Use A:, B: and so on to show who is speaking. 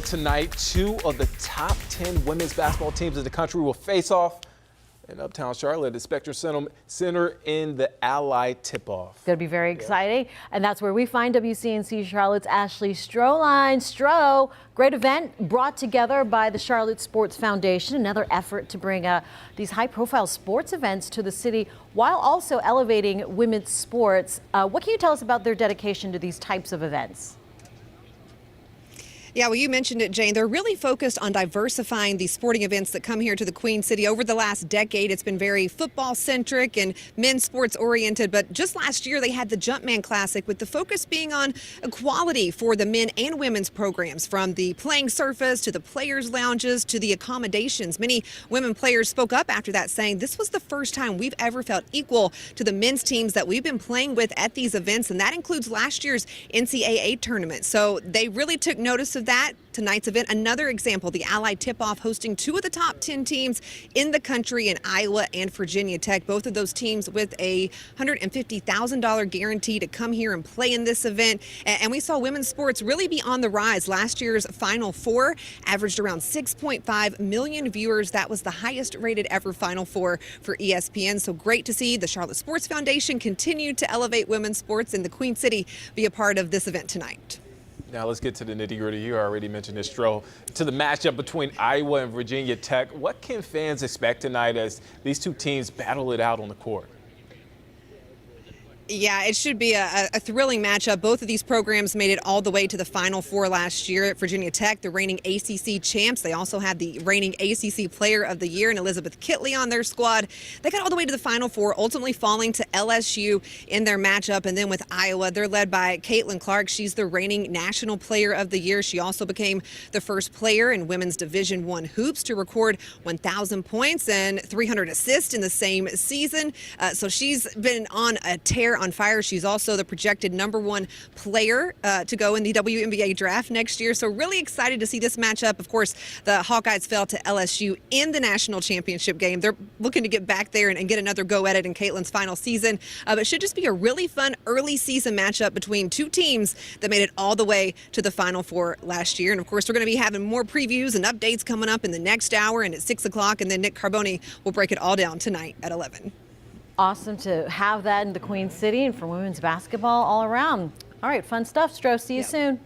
A: Tonight, two of the top 10 women's basketball teams in the country will face off in Uptown Charlotte at the Spectrum Center in the Ally Tipoff.
B: It's going to be very exciting. And that's where we find WCNC Charlotte's Ashley Stroehlein. Stro, great event brought together by the Charlotte Sports Foundation. Another effort to bring these high-profile sports events to the city while also elevating women's sports. What can you tell us about their dedication to these types of events?
C: Yeah, well, you mentioned it, Jane. They're really focused on diversifying the sporting events that come here to the Queen City. Over the last decade, it's been very football-centric and men's sports-oriented. But just last year, they had the Jumpman Classic, with the focus being on equality for the men and women's programs, from the playing surface to the players' lounges to the accommodations. Many women players spoke up after that, saying this was the first time we've ever felt equal to the men's teams that we've been playing with at these events, and that includes last year's NCAA tournament. So they really took notice of that. Tonight's event, another example, the Ally Tipoff hosting two of the top 10 teams in the country in Iowa and Virginia Tech. Both of those teams with a $150,000 guarantee to come here and play in this event. And we saw women's sports really be on the rise. Last year's Final Four averaged around 6.5 million viewers. That was the highest rated ever Final Four for ESPN. So great to see the Charlotte Sports Foundation continue to elevate women's sports in the Queen City be a part of this event tonight.
A: Now let's get to the nitty-gritty. You already mentioned this, Stro. To the matchup between Iowa and Virginia Tech, what can fans expect tonight as these two teams battle it out on the court?
C: Yeah, it should be a thrilling matchup. Both of these programs made it all the way to the Final Four last year. At Virginia Tech, the reigning ACC champs. They also had the reigning ACC Player of the Year and Elizabeth Kitley on their squad. They got all the way to the Final Four, ultimately falling to LSU in their matchup. And then with Iowa, they're led by Caitlin Clark. She's the reigning National Player of the Year. She also became the first player in women's Division I hoops to record 1,000 points and 300 assists in the same season. So she's been on a tear on fire. She's also the projected #1 player to go in the WNBA draft next year. So really excited to see this matchup. Of course, the Hawkeyes fell to LSU in the national championship game. They're looking to get back there and get another go at it in Caitlin's final season. But it should just be a really fun early season matchup between two teams that made it all the way to the Final Four last year. And of course, we're going to be having more previews and updates coming up in the next hour and at 6 o'clock. And then Nick Carboni will break it all down tonight at 11.
B: Awesome to have that in the Queen City and for women's basketball all around. All right, fun stuff, Stro. See you soon.